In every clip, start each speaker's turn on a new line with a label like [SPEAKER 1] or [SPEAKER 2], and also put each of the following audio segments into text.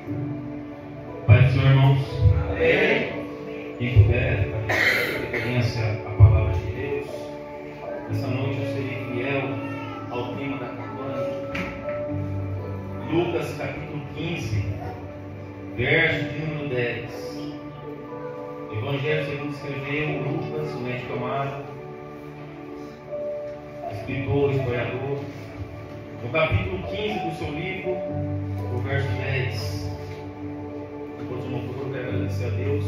[SPEAKER 1] Pai do Senhor, irmãos. Amém. Quem puder, referência à palavra de Deus. Essa noite eu serei fiel ao tema da campanha. Lucas capítulo 15, verso de número 10. Evangelho segundo escreveu Lucas, o médico amado, escritor, historiador. No capítulo 15 do seu livro, o verso 10. Depois de uma pouco, eu quero agradecer a Deus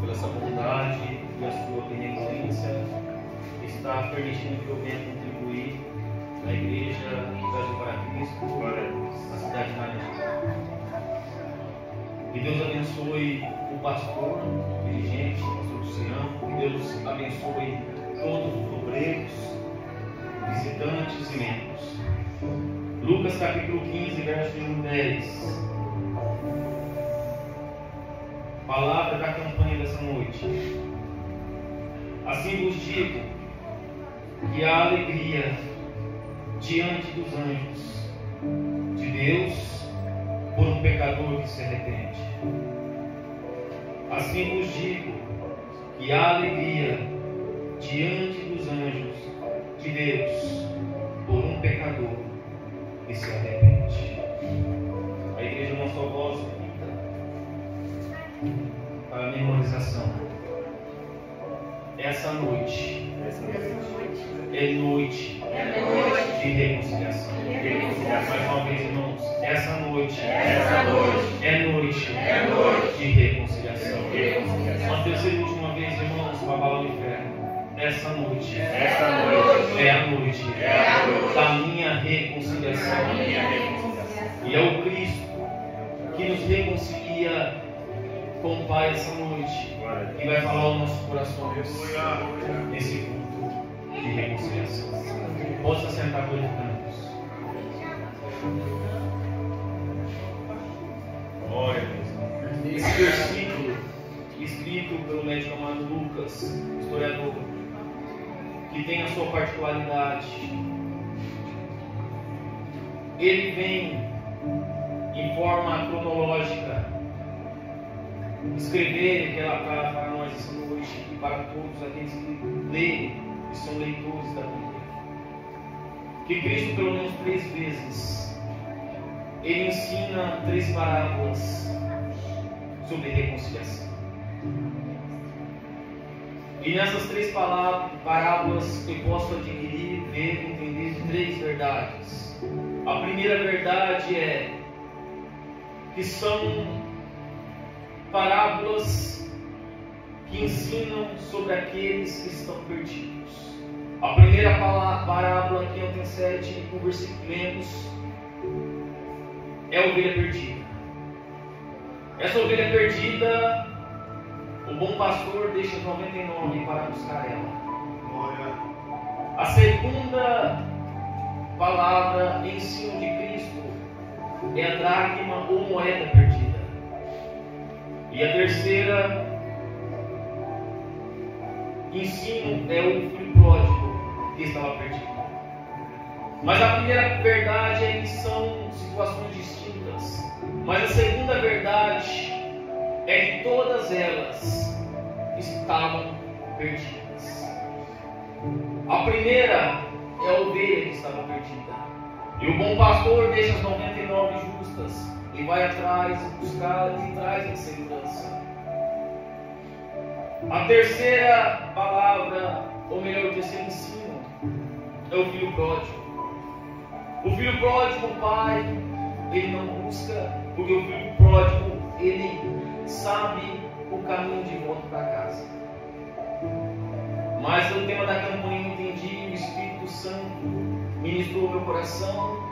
[SPEAKER 1] pela essa bondade e a sua benevolência que está permitindo que eu venha contribuir na igreja Brasil para Cristo, na cidade de Maranhão. Que Deus abençoe o pastor, o dirigente, o pastor Luciano. Que Deus abençoe todos os obreiros, visitantes e membros. Lucas capítulo 15, verso 10. Palavra da campanha dessa noite. Assim vos digo que há alegria diante dos anjos de Deus por um pecador que se arrepende. Assim vos digo que há alegria diante dos anjos de Deus por um pecador que se arrepende. A igreja não só voz para a memorização. Essa noite é noite de reconciliação. Mais uma vez, irmãos, essa noite é noite de reconciliação. Uma terceira e última vez, irmãos, para falar do inferno. Essa noite é a noite da minha reconciliação. E é o Cristo que nos reconcilia com o Pai essa noite e vai falar aos nossos corações nesse culto de reconciliação. Possa sentar glorificando-nos. Glória a Deus. Esse versículo, escrito pelo médico amado Lucas, historiador, que tem a sua particularidade, ele vem em forma cronológica escrever aquela palavra para nós essa noite e para todos aqueles que leem e são leitores da Bíblia. Que Cristo, pelo menos 3 vezes, ele ensina 3 parábolas sobre reconciliação. E nessas 3 parábolas eu posso adquirir, ver, entender 3 verdades. A primeira verdade é que são parábolas que ensinam sobre aqueles que estão perdidos. A primeira parábola que antecede o versículo que lemos é a ovelha perdida. Essa ovelha perdida, o bom pastor deixa 99 para buscar ela. A segunda palavra, ensino de Cristo, é a dracma ou moeda perdida. E a terceira ensino é o filho pródigo que estava perdido. Mas a primeira verdade é que são situações distintas. Mas a segunda verdade é que todas elas estavam perdidas. A primeira é a ovelha que estava perdida. E o bom pastor deixa as 99 justas e vai atrás, buscar e traz em segurança. A terceira palavra, ou melhor, o terceiro ensino, é o filho pródigo. O filho pródigo, o pai, ele não busca, porque o filho pródigo, ele sabe o caminho de volta para casa. Mas o tema da campanha eu entendi, o Espírito Santo ministrou meu coração,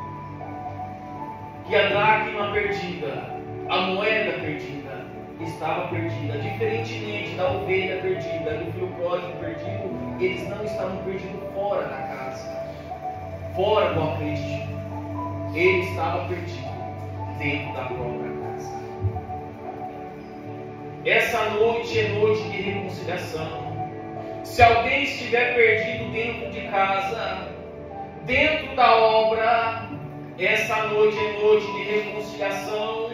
[SPEAKER 1] que a dracma perdida, a moeda perdida, estava perdida. Diferentemente da ovelha perdida, do filho pródigo perdido, eles não estavam perdidos fora da casa, fora do aprisco. Ele estava perdido dentro da própria casa. Essa noite é noite de reconciliação. Se alguém estiver perdido dentro de casa, dentro da obra, essa noite é noite de reconciliação.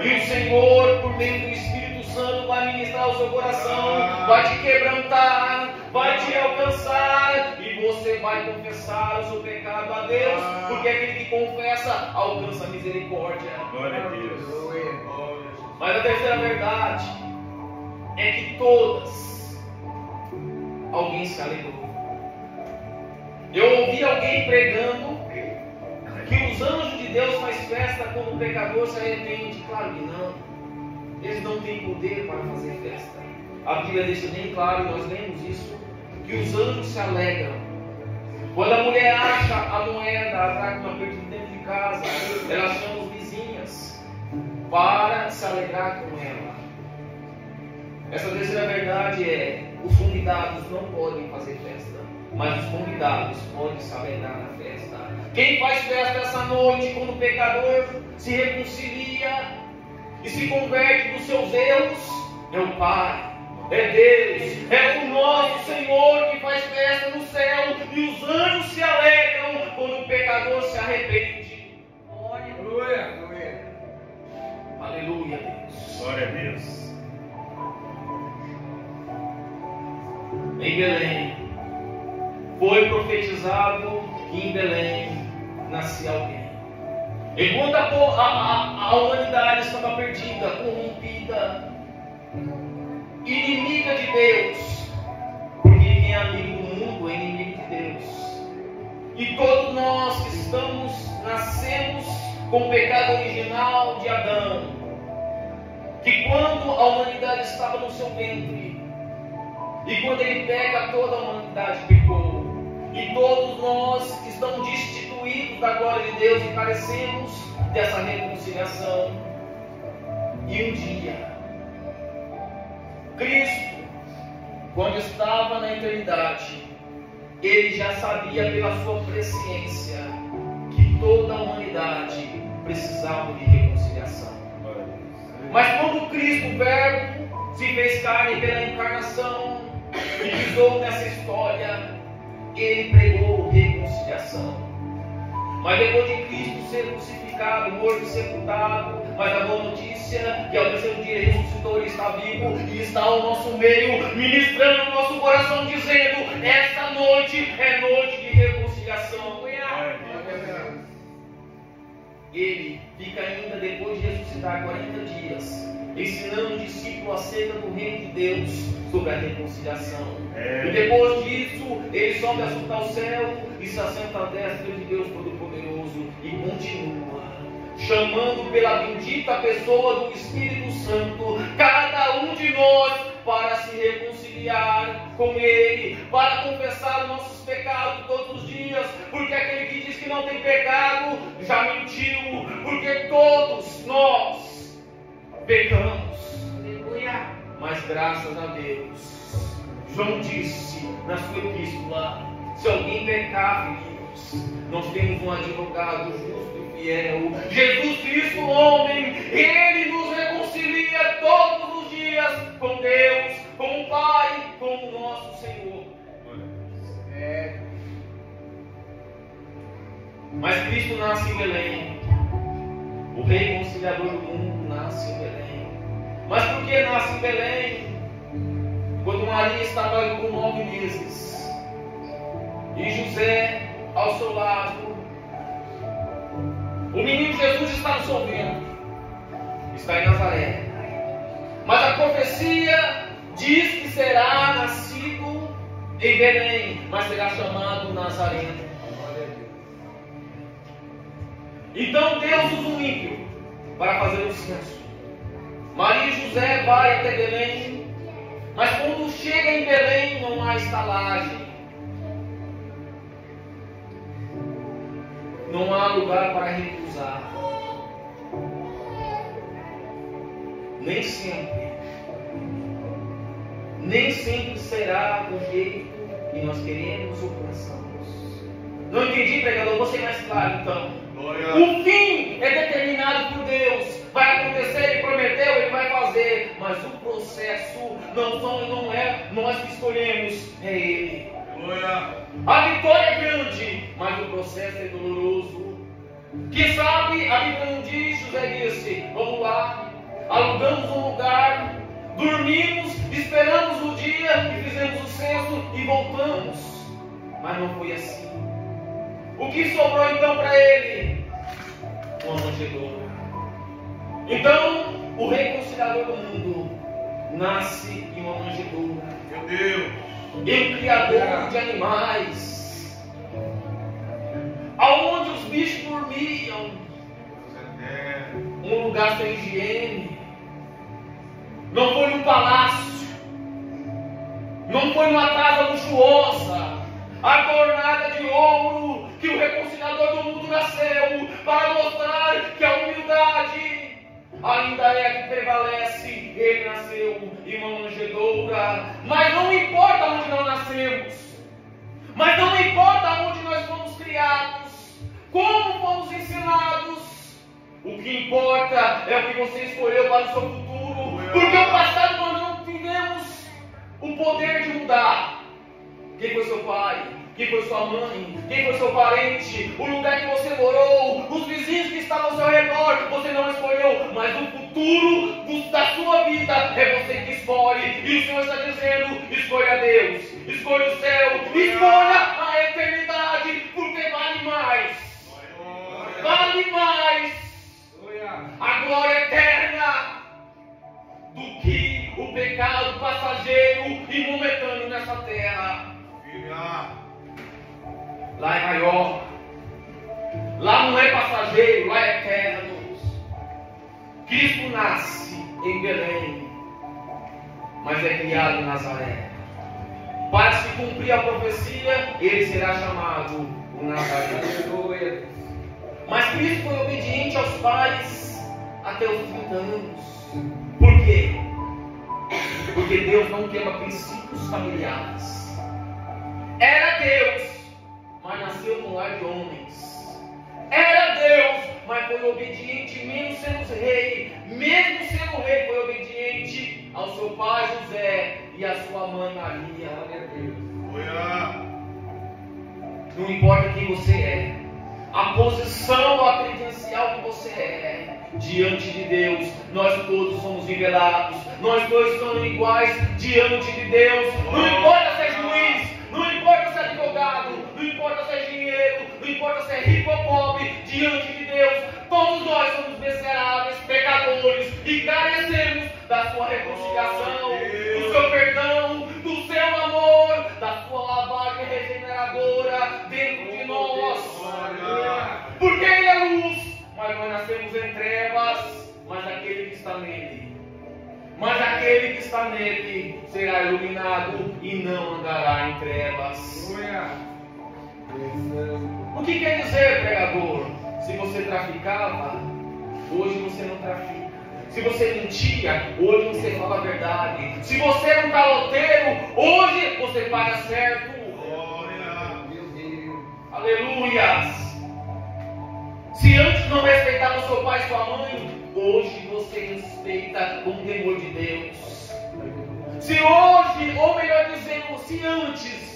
[SPEAKER 1] E o Senhor, por meio do Espírito Santo, vai ministrar o seu coração, vai te quebrantar, vai te alcançar, e você vai confessar o seu pecado a Deus, porque aquele que confessa alcança a misericórdia.
[SPEAKER 2] Glória a Deus.
[SPEAKER 1] Mas a terceira verdade é que todas, alguém se alegrou. Eu ouvi alguém pregando que os anjos de Deus fazem festa quando o pecador se arrepende. Claro que não. Eles não têm poder para fazer festa. A Bíblia deixa bem claro, e nós lemos isso, que os anjos se alegram. Quando a mulher acha a moeda, a dracma perdida dentro de casa, ela chama os vizinhas para se alegrar com ela. Essa terceira verdade é: os convidados não podem fazer festa, mas os convidados podem se alegrar na festa. Quem faz festa essa noite, quando o pecador se reconcilia e se converte dos seus erros, é o Pai, é Deus, é o nosso Senhor que faz festa no céu, e os anjos se alegram quando o pecador se arrepende.
[SPEAKER 3] Aleluia.
[SPEAKER 1] Aleluia, Deus.
[SPEAKER 2] Glória a Deus.
[SPEAKER 1] Em Belém, foi profetizado que em Belém nascia alguém. Enquanto a humanidade estava perdida, corrompida, inimiga de Deus, porque quem é amigo do mundo é inimigo de Deus. E todos nós que nascemos com o pecado original de Adão, que quando a humanidade estava no seu ventre, e quando ele peca, toda a humanidade pecou. E todos nós que estamos destituídos da glória de Deus e carecemos dessa reconciliação. E um dia, Cristo, quando estava na eternidade, ele já sabia pela sua presciência que toda a humanidade precisava de reconciliação. Mas quando Cristo, o Verbo, se fez carne pela encarnação e pisou nessa história, ele pregou reconciliação. Mas depois de Cristo ser crucificado, morto e sepultado, mas a boa notícia que ao terceiro dia ele ressuscitou, ele está vivo e está ao nosso meio, ministrando no nosso coração, dizendo: esta noite é noite de reconciliação. Ele fica ainda, depois de ressuscitar, 40 dias, ensinando o discípulo acerca do reino de Deus, sobre a reconciliação. E depois disso, ele sobe ao céu e se assenta à destra de Deus Todo-Poderoso e continua chamando pela bendita pessoa do Espírito Santo cada um de nós para se reconciliar com Ele, para confessar os nossos pecados todos os dias, porque aquele que diz que não tem pecado já mentiu, porque todos nós pecamos. Mas graças a Deus, João disse na sua epístola: se alguém pecar, filhos, nós temos um advogado justo e fiel, Jesus Cristo, o homem. Ele nos reconcilia todos os dias com Deus, com o Pai, com o nosso Senhor. Mas Cristo nasce em Belém, o reconciliador do mundo nasce em Belém. Mas por que nasce em Belém? Quando Maria estava com 9 meses e José ao seu lado, o menino Jesus está no seu ventre, está em Nazaré. Mas a profecia diz que será nascido em Belém, mas será chamado Nazareno. Então Deus usa um ímpio para fazer o censo. Maria e José vai até Belém, mas quando chega em Belém não há estalagem, não há lugar para recusar. Nem sempre será do jeito que nós queremos ou pensamos. Não entendi, pregador? Vou ser mais claro então. O fim é determinado por Deus. Vai acontecer, Ele prometeu, Ele vai fazer. Mas o processo não é nós que escolhemos, é Ele. A vitória é grande, mas o processo é doloroso. Quem sabe, a Bíblia não diz, José disse: vamos lá, alugamos um lugar, dormimos, esperamos o dia e fizemos o censo e voltamos. Mas não foi assim. O que sobrou então para ele? Uma manjedoura. Então, o reconciliador do mundo nasce em uma manjedoura.
[SPEAKER 2] Meu Deus.
[SPEAKER 1] E o criador de animais, aonde os bichos dormiam, um lugar sem higiene. Não foi num palácio, não foi numa casa luxuosa, adornada de ouro, que o reconciliador do mundo nasceu, para mostrar que a humildade ainda é a que prevalece. Ele nasceu em uma manjedoura. Mas não importa onde nós nascemos, mas não importa onde nós fomos criados, como fomos ensinados. O que importa é o que você escolheu para o seu futuro, porque o passado nós não tivemos o poder de mudar. Quem foi seu pai? Quem foi sua mãe? Quem foi seu parente? O lugar que você morou? Os vizinhos que estavam ao seu redor? Você não escolheu, mas o futuro da sua vida é você que escolhe. E o Senhor está dizendo: escolha Deus, escolha o céu, escolha a eternidade, porque vale mais. Vale mais a glória eterna do que o pecado passageiro e momentâneo nessa terra. Lá é maior, lá não é passageiro, lá é eterno. Cristo nasce em Belém, mas é criado em Nazaré. Para se cumprir a profecia, ele será chamado o Nazareno. Mas Cristo foi obediente aos pais até os 30 anos. Por quê? Porque Deus não quebra princípios familiares. Era Deus, mas nasceu no lar de homens. Era Deus, mas foi obediente, mesmo sendo rei. Mesmo sendo rei, foi obediente ao seu pai José e à sua mãe Maria. Não importa quem você é, a posição, a credencial que você é diante de Deus, nós todos somos nivelados, nós todos somos iguais diante de Deus. Não importa se é juiz, não importa se é advogado, não importa se é engenheiro, não importa se é rico ou pobre, diante de Deus, todos nós somos miseráveis, pecadores, e carecemos da sua reconciliação, do seu perdão, do seu amor, da sua lavagem regeneradora dentro de nós. Porque Ele é luz, mas nós nascemos em trevas, mas aquele que está nele, será iluminado e não andará em trevas. O que quer dizer, pregador? Se você traficava, hoje você não trafica. Se você mentia, hoje você fala a verdade. Se você era um caloteiro, hoje você paga certo. Aleluias. Se antes não respeitava seu pai e sua mãe, hoje você respeita com o temor de Deus. Se hoje, ou melhor dizendo, se antes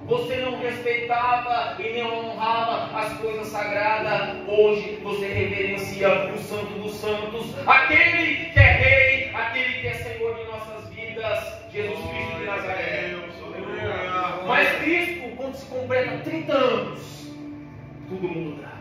[SPEAKER 1] você não respeitava e não honrava as coisas sagradas, hoje você reverencia o Santo dos Santos, aquele que é Rei, aquele que é Senhor de nossas vidas, Jesus Cristo de Nazaré. Mas Cristo, quando se completa 30 anos, tudo muda.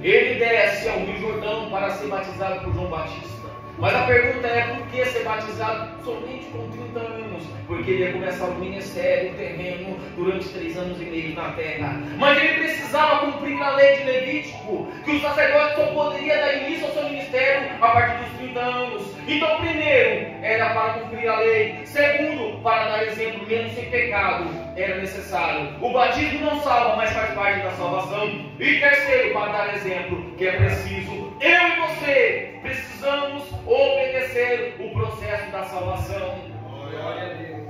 [SPEAKER 1] Ele desce ao Rio Jordão para ser batizado por João Batista. Mas a pergunta é: por que ser batizado somente com 30 anos? Porque ele ia começar o ministério terreno durante 3 anos e meio na terra. Mas ele precisava cumprir a lei de Levítico, que o sacerdote só poderia dar início ao seu ministério a partir dos 30 anos. Então, primeiro, era para cumprir a lei. Segundo, para dar exemplo, mesmo sem pecado, era necessário. O batismo não salva, mas faz parte da salvação. E terceiro, para dar exemplo, que é preciso, eu e você precisamos obedecer o processo da salvação. Glória a Deus.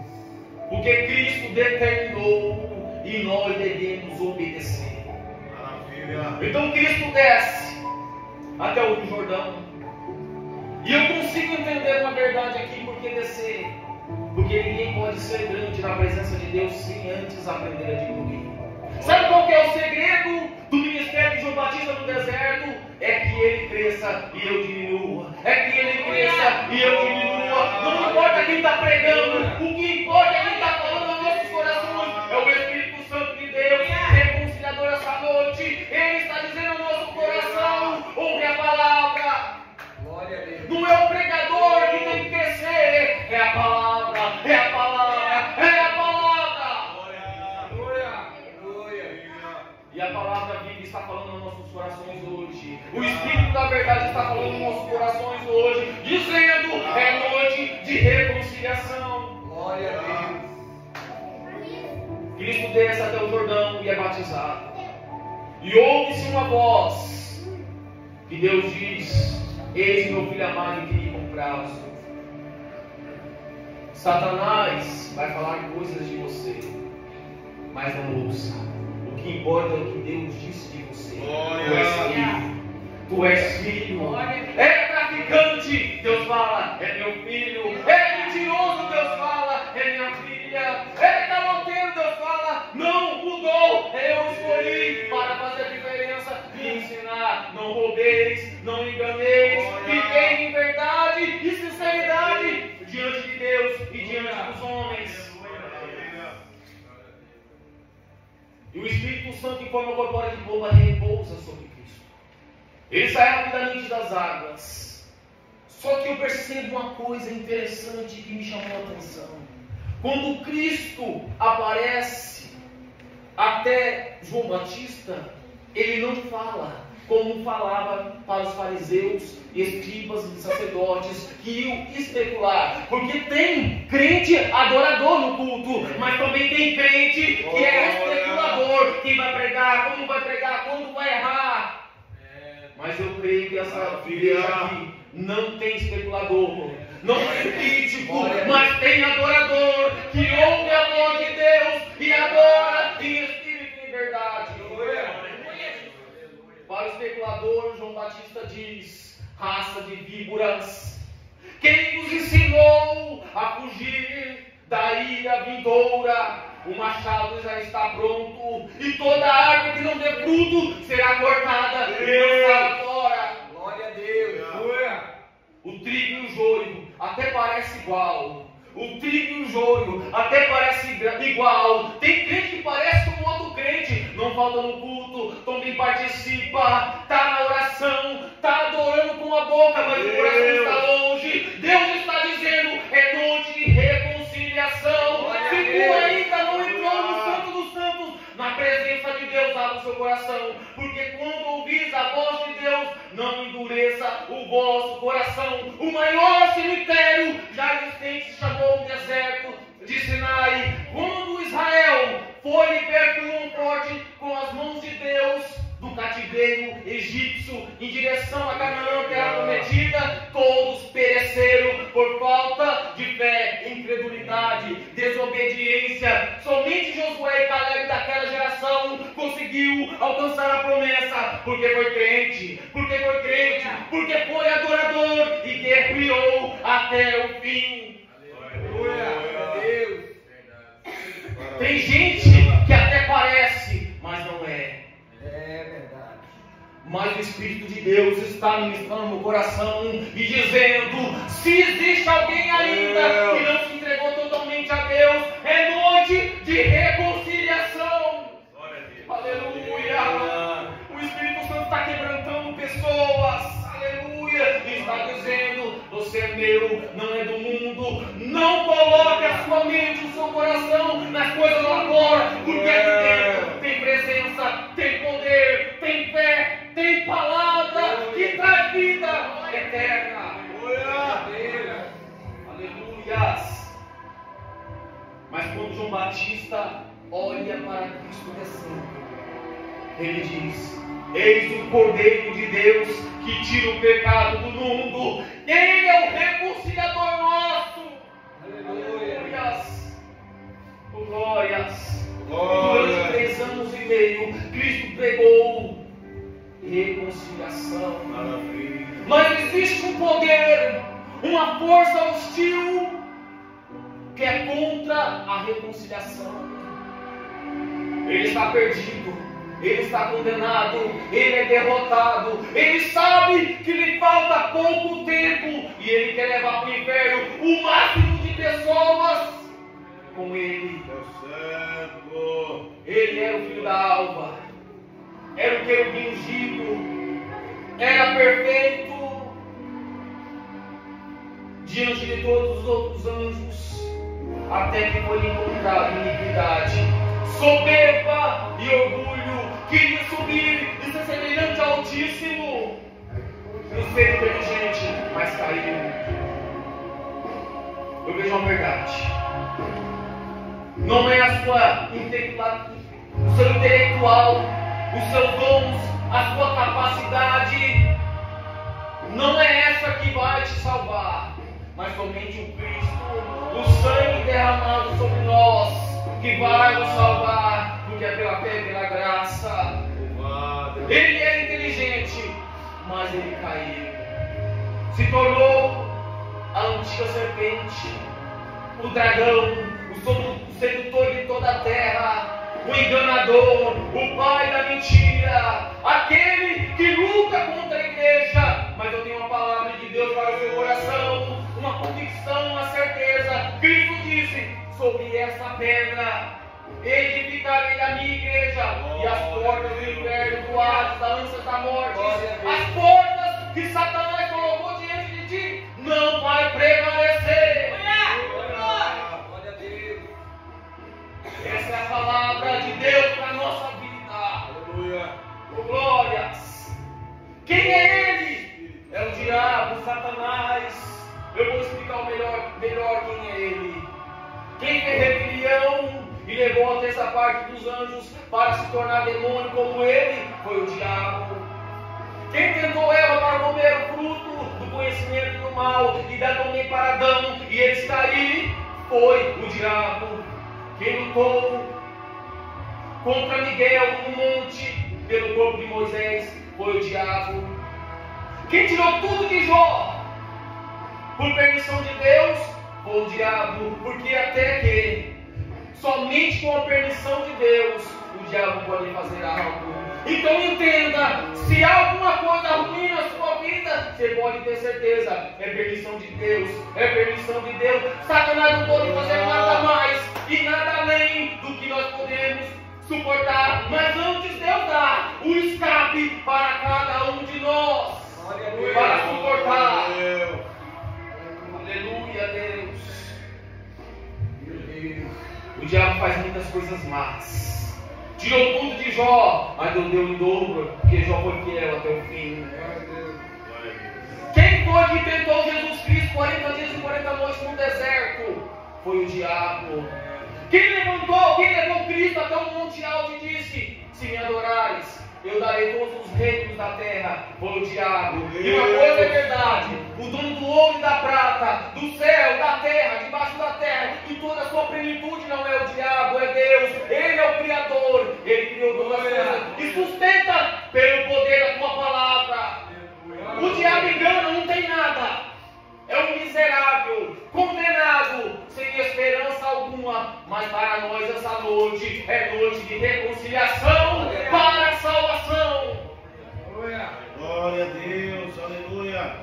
[SPEAKER 1] Porque Cristo determinou e nós devemos obedecer. Maravilha. Então Cristo desce até o Rio Jordão. E eu consigo entender uma verdade aqui: porque descer? Porque ninguém pode ser grande na presença de Deus sem antes aprender a diminuir. Sabe qual que é o segredo do ministério de João Batista no deserto? É que ele cresça e eu diminua. É que ele e eu diminua. Não importa quem está pregando, o que importa é quem está falando aos nossos corações. É o Espírito Santo de Deus, reconciliador essa noite. Ele está dizendo ao nosso coração: ouve a palavra. Não é o pregador que tem que crescer, é a palavra, é a palavra, é a palavra. E a palavra viva está falando nos nossos corações hoje. O Espírito da verdade está falando nos nossos corações hoje, dizendo: é noite de reconciliação.
[SPEAKER 3] Glória a Deus.
[SPEAKER 1] Cristo desce até o Jordão e é batizado. E ouve-se uma voz que Deus diz: eis meu filho amado que me comprazo. Satanás vai falar coisas de você, mas não ouça. O que importa é o que Deus disse de você. Tu és filho. Tu és filho. É traficante, Deus fala: é meu filho. É mentiroso, Deus fala: é minha filha. É caloteiro, Deus fala: não mudou. Eu escolhi para fazer a diferença e ensinar: não roubeis, não enganeis, vivei em verdade e sinceridade diante de Deus e diante dos homens. E o Espírito Santo, em forma corpórea de pomba, repousa sobre Cristo. Ele sai rapidamente das águas. Só que eu percebo uma coisa interessante que me chamou a atenção. Quando Cristo aparece até João Batista, ele não fala como falava para os fariseus, escribas e sacerdotes que iam especular. Porque tem crente adorador no culto, mas também tem crente que é especulador, que vai pregar, como vai pregar, quando vai errar. Mas eu creio que essa igreja aqui não tem especulador, não tem crítico, mas tem adorador que ouve a voz de Deus e adora em espírito e em verdade. Para o especulador, João Batista diz: raça de víboras, quem nos ensinou a fugir da ira vindoura? O machado já está pronto, e toda árvore que não dê fruto será cortada e lançada fora.
[SPEAKER 3] Glória a Deus.
[SPEAKER 1] O trigo e o joio até parece igual. O trigo e o joio até parece igual. Tem crente que parece com outro crente. Não falta no culto, também participa, está na oração, está adorando com a boca, mas o coração está longe. Deus está dizendo: é noite de reconciliação. Se tu ainda não entrou no Santo dos Santos, na presença de Deus, abre o seu coração. Porque quando ouvis a voz de Deus, não endureça o vosso coração. O maior cemitério já existente se chamou o deserto de Sinai. Quando Israel foi liberto num forte com as mãos de Deus do cativeiro egípcio em direção a Canaã, terra prometida, todos pereceram por falta de fé, incredulidade, desobediência. Somente Josué e Caleb daquela geração conseguiu alcançar a promessa, porque foi crente, porque foi adorador e guerreou até o fim.
[SPEAKER 3] Deus.
[SPEAKER 1] Tem gente que até parece, mas não é.
[SPEAKER 3] É verdade.
[SPEAKER 1] Mas o Espírito de Deus está ministrando no coração e dizendo: se existe alguém ainda que não se entregou totalmente a Deus, é noite de reconciliação. Aleluia! O Espírito Santo está quebrantando pessoas. Aleluia! E está dizendo: você é meu, não é do mundo. Não coloque a sua mente, o seu coração nas coisas lá fora, porque aqui dentro tem presença, tem poder, tem fé, tem palavra que traz vida eterna. Aleluias! Mas quando João Batista olha para Cristo descendo, ele diz: eis o Cordeiro de Deus que tira o pecado do mundo. Ele é o reconciliador nosso. Aleluias! Glórias! Durante 3 anos e meio, Cristo pregou reconciliação. Mas existe um poder, uma força hostil que é contra a reconciliação. Ele está perdido, ele está condenado, ele é derrotado, ele sabe que lhe falta pouco tempo e ele quer levar e ungido, era perfeito diante de todos os outros anjos, até que foi encontrado iniquidade, soberba e orgulho, queria subir e ser semelhante ao Altíssimo, e ser inteligente, mas caiu. Eu vejo uma verdade. Não é o seu intelectual, os seus dons, a sua capacidade. Não é essa que vai te salvar, mas somente o Cristo, o sangue derramado sobre nós, que vai nos salvar, porque é pela fé e pela graça. Ele é inteligente, mas ele caiu. Se tornou a antiga serpente, o dragão, o sedutor de toda a terra, o enganador, o pai da mentira, aquele que luta contra a igreja. Mas eu tenho uma palavra de Deus para o seu coração, uma convicção, uma certeza. Cristo disse: sobre essa pedra edificarei a minha igreja, e as portas do inferno, do Hades, da ânsia da morte, as portas que Satanás colocou diante de ti, não vai prevalecer.
[SPEAKER 3] Glória a Deus.
[SPEAKER 1] Essa é a palavra de Deus para a nossa vida.
[SPEAKER 2] Aleluia.
[SPEAKER 1] Oh, glórias. Quem é ele? É o diabo, Satanás. Eu vou explicar o melhor quem é ele. Quem fez rebelião e levou a terça parte dos anjos para se tornar demônio como ele foi o diabo. Quem tentou Eva para comer o fruto do conhecimento do mal e dar também para Adão e eles caírem foi o diabo. Quem lutou contra Miguel no monte pelo corpo de Moisés foi o diabo. Quem tirou tudo de Jó por permissão de Deus foi o diabo, porque até que somente com a permissão de Deus o diabo pode fazer algo. Então entenda, se há alguma coisa ruim na sua vida, você pode ter certeza, é permissão de Deus, é permissão de Deus. Satanás não pode fazer nada mais e nada além do que nós podemos suportar, mas antes Deus dá o escape para cada um de nós, para suportar. Aleluia, Deus. O diabo faz muitas coisas más. Tirou tudo de Jó, mas não deu em dobro, porque Jó foi fiel até o fim. Quem foi que tentou Jesus Cristo 40 dias e 40 noites no deserto? Foi o diabo. Quem levou Cristo até o monte alto e disse: se me adorares, eu darei todos os reinos da terra? Foi o diabo. E uma coisa é verdade: o dono do ouro e da prata, do céu, da terra, debaixo da terra, e toda a sua plenitude não é o diabo, é Deus. Ele é o Criador, Ele criou todas as coisas e sustenta pelo poder da tua palavra. O diabo engana, não tem nada. É um miserável, condenado, sem esperança alguma. Mas para nós essa noite é noite de reconciliação para a salvação.
[SPEAKER 2] Glória a Deus, aleluia.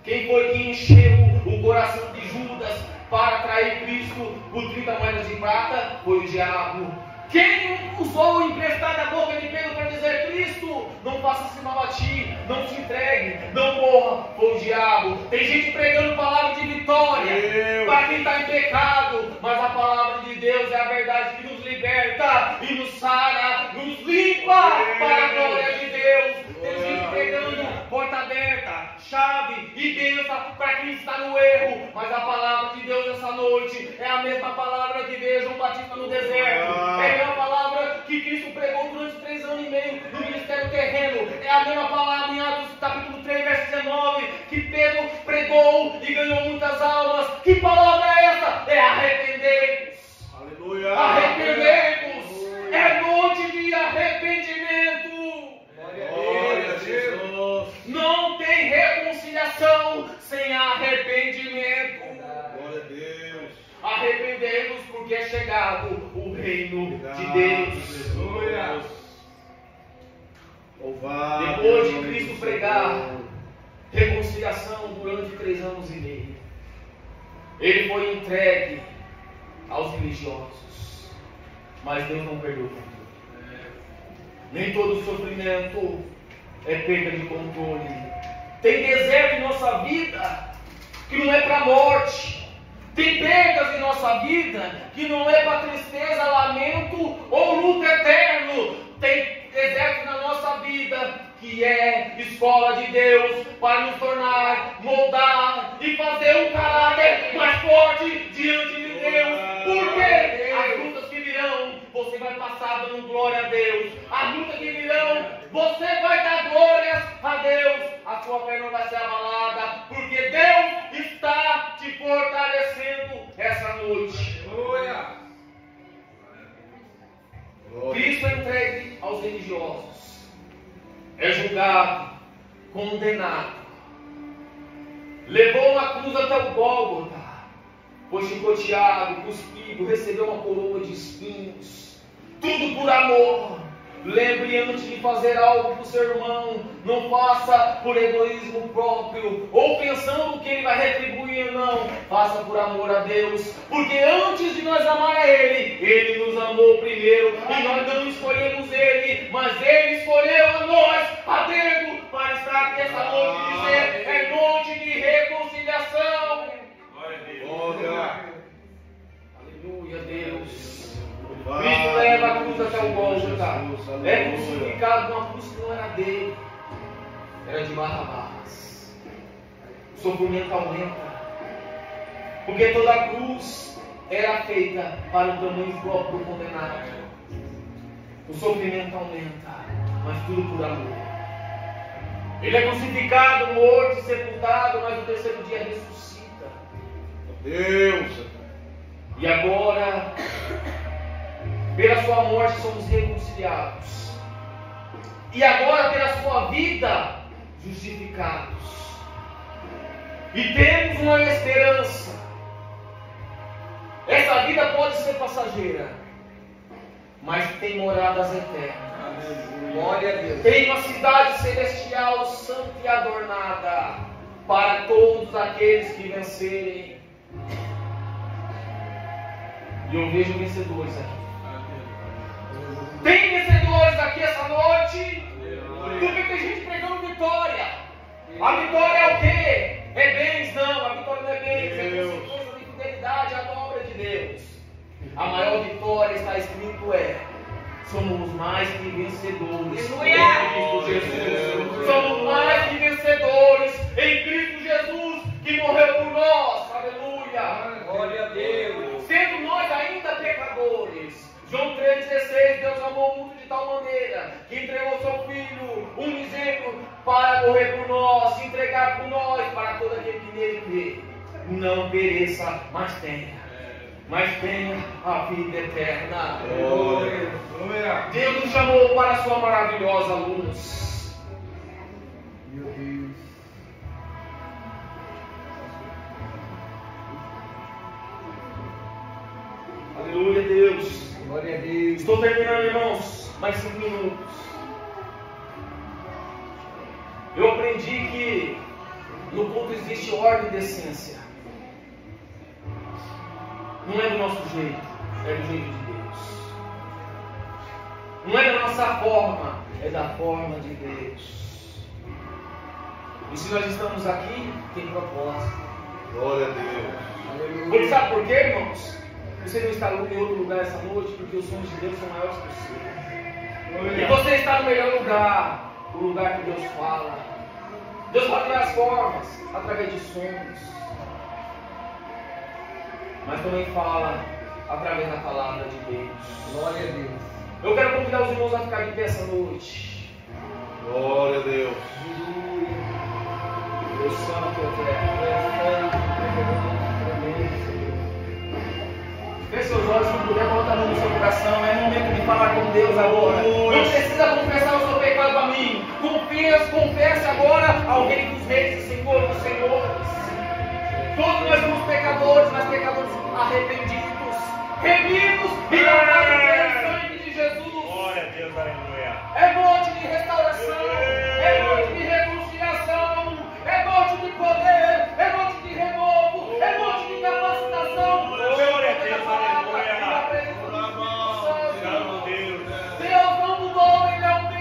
[SPEAKER 1] Quem foi que encheu o coração de Judas para trair Cristo por 30 moedas de prata? Foi o diabo. Quem usou emprestar da boca de Pedro para dizer: Cristo, não faça esse mal a ti, não te entregue, não morra? Foi o diabo. Tem gente pregando palavra de vitória para quem está em pecado, mas a palavra de Deus é a verdade que nos liberta e nos sara, nos limpa para a glória de Deus. Tem gente pregando porta aberta, chave e bênção para quem está no erro, mas a palavra de Deus essa noite é a mesma palavra que veio João Batista no deserto. É a palavra que Cristo pregou durante 3 anos e meio no ministério terreno. É a mesma palavra em Atos capítulo 3, verso 19, que Pedro pregou e ganhou muitas almas. Que palavra é essa? É arrepender-vos.
[SPEAKER 2] Aleluia.
[SPEAKER 1] Arrepender-vos. É noite de arrependimento.
[SPEAKER 2] Glória a Jesus.
[SPEAKER 1] Não tem reconciliação sem arrependimento.
[SPEAKER 2] Glória a Deus.
[SPEAKER 1] Arrependemos porque é chegado o reino de Deus.
[SPEAKER 2] Aleluia. Louvado.
[SPEAKER 1] Depois de Cristo pregar reconciliação durante 3 anos e meio, ele foi entregue aos religiosos, mas Deus não perdoou. Nem todo sofrimento é perda de controle. Tem deserto em nossa vida que não é para a morte. Tem perdas em nossa vida que não é para tristeza, lamento ou luto eterno. Tem deserto na nossa vida que é escola de Deus para nos tornar, moldar e fazer um caráter mais forte diante de Deus. Porque as lutas que virão, você vai passar dando glória a Deus. As lutas que virão, você vai dar glórias a Deus. A sua fé não vai ser abalada, porque Deus está te fortalecendo essa noite. Cristo é entregue aos religiosos, é julgado, condenado, levou uma cruz até o Gólgota, foi chicoteado, cuspido, recebeu uma coroa de espinhos, tudo por amor. Lembre, antes de fazer algo para o seu irmão, não faça por egoísmo próprio, ou pensando que ele vai retribuir, não. Faça por amor a Deus, porque antes de nós amar a Ele, Ele nos amou primeiro, e nós não escolhemos Ele, mas Ele escolheu a nós, a dedo, para estar aqui essa noite e dizer, é noite de reconciliação.
[SPEAKER 2] Glória.
[SPEAKER 1] Aleluia, Deus. Cristo leva a cruz até o Gólgota. É crucificado com uma cruz que não era dele, era de Barrabás. O sofrimento aumenta, porque toda cruz era feita para o tamanho próprio do condenado. O sofrimento aumenta, mas tudo por amor. Ele é crucificado, morto, sepultado, mas no terceiro dia ressuscita.
[SPEAKER 2] Deus.
[SPEAKER 1] E agora, pela sua morte somos reconciliados. E agora pela sua vida justificados. E temos uma esperança. Essa vida pode ser passageira, mas tem moradas eternas.
[SPEAKER 3] Glória a Deus.
[SPEAKER 1] Tem uma cidade celestial santa e adornada para todos aqueles que vencerem. E eu vejo vencedores aqui. Tem vencedores aqui essa noite? Porque tem gente pregando vitória. A vitória é o quê? É bens? Não, a vitória não é bens, é consequência de fidelidade à obra de Deus. A maior vitória, está escrito, somos mais que vencedores em Cristo Jesus. Somos mais que vencedores em Cristo Jesus, que morreu por nós. Aleluia.
[SPEAKER 3] Glória a Deus.
[SPEAKER 1] Sendo nós ainda pecadores. João 3,16, Deus amou o mundo de tal maneira que entregou seu Filho, unigênito, para morrer por nós, se entregar por nós, para todo aquele que nele crê. Não pereça, mas tenha a vida eterna.
[SPEAKER 2] Glória.
[SPEAKER 1] Deus nos chamou para a sua maravilhosa luz.
[SPEAKER 3] Meu Deus.
[SPEAKER 1] Aleluia, Deus.
[SPEAKER 3] Glória a Deus.
[SPEAKER 1] Estou terminando, irmãos. Mais 5 minutos. Eu aprendi que no culto existe ordem e decência. Não é do nosso jeito, é do jeito de Deus. Não é da nossa forma, é da forma de Deus. E se nós estamos aqui, tem propósito.
[SPEAKER 2] Glória a Deus.
[SPEAKER 1] Porque sabe por quê, irmãos? Você não está em outro lugar essa noite, porque os sonhos de Deus são maiores que os seus. E você está no melhor lugar, o lugar que Deus fala. Deus fala de várias formas, através de sonhos. Mas também fala através da palavra de Deus.
[SPEAKER 3] Glória a Deus.
[SPEAKER 1] Eu quero convidar os irmãos a ficar de pé essa noite.
[SPEAKER 2] Glória a Deus.
[SPEAKER 1] Deus santo, feche seus olhos, se puder, coloca a mão no seu coração. É momento de falar com Deus agora. Não precisa confessar o seu pecado a mim. Confesse agora ao Rei dos Reis e Senhor dos Senhores. Todos nós somos pecadores, mas pecadores arrependidos, remidos e lavados pelo sangue de Jesus.
[SPEAKER 2] Glória a Deus, aleluia.
[SPEAKER 1] É noite de restauração, é noite de reconciliação, é noite de poder, é noite de renovo, é noite de capacitação.
[SPEAKER 2] Glória a Deus, aleluia.
[SPEAKER 1] Na presença do Espírito Santo.
[SPEAKER 2] Santo Deus.
[SPEAKER 1] Deus não mudou, Ele é o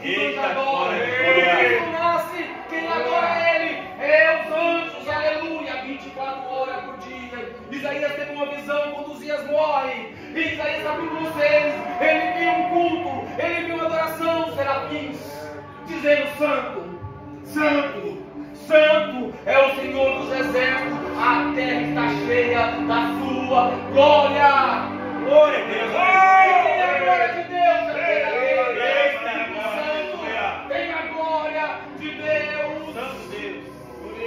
[SPEAKER 3] Os
[SPEAKER 2] Eita,
[SPEAKER 3] anjos adoram.
[SPEAKER 2] glória.
[SPEAKER 3] Cristo nasce, quem adora Ele é os anjos, aleluia, 24 horas por dia. Isaías teve uma visão quando Uzias morre. Em Isaías capítulo 6, ele viu um culto, ele viu uma adoração, serafins, dizendo: Santo, Santo, Santo é o Senhor dos exércitos, a terra está cheia da sua glória.
[SPEAKER 2] Glória a Deus.
[SPEAKER 3] E tem a glória de Deus,
[SPEAKER 2] Eita,
[SPEAKER 3] Espírito Santo,
[SPEAKER 2] glória.
[SPEAKER 3] tem a glória de Deus.
[SPEAKER 2] Santo Deus.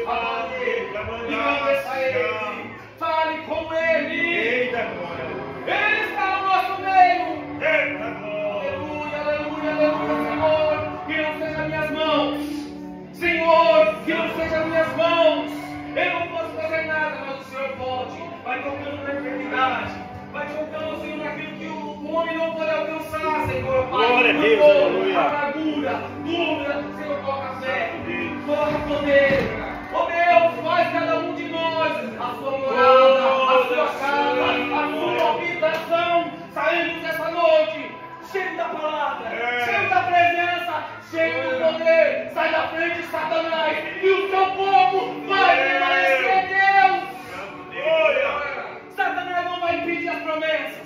[SPEAKER 3] Adore Ele, engrandeça Ele, fale com Ele.
[SPEAKER 2] Eita, glória.
[SPEAKER 3] Ele está no nosso meio.
[SPEAKER 2] Eita, glória.
[SPEAKER 3] Aleluia, aleluia, aleluia, Senhor, que não seja minhas mãos, Senhor, que não seja minhas mãos. Eu não posso fazer nada, mas o Senhor pode. Vai tocando na enfermidade, vai tocando, Senhor, naquilo que o homem não pode alcançar, Senhor, Pai.
[SPEAKER 2] Glória a Deus,
[SPEAKER 3] Dor,
[SPEAKER 2] aleluia.
[SPEAKER 3] amargura, dúvida, Senhor, toca a fé, toca poder. Oh Deus, faz cada um de nós a sua morada, a sua casa, a sua habitação. Saímos essa noite cheio da palavra, cheio da presença, cheio do poder. Sai da frente, Satanás, e o seu povo vai permanecer, Deus. Satanás não vai impedir as promessas.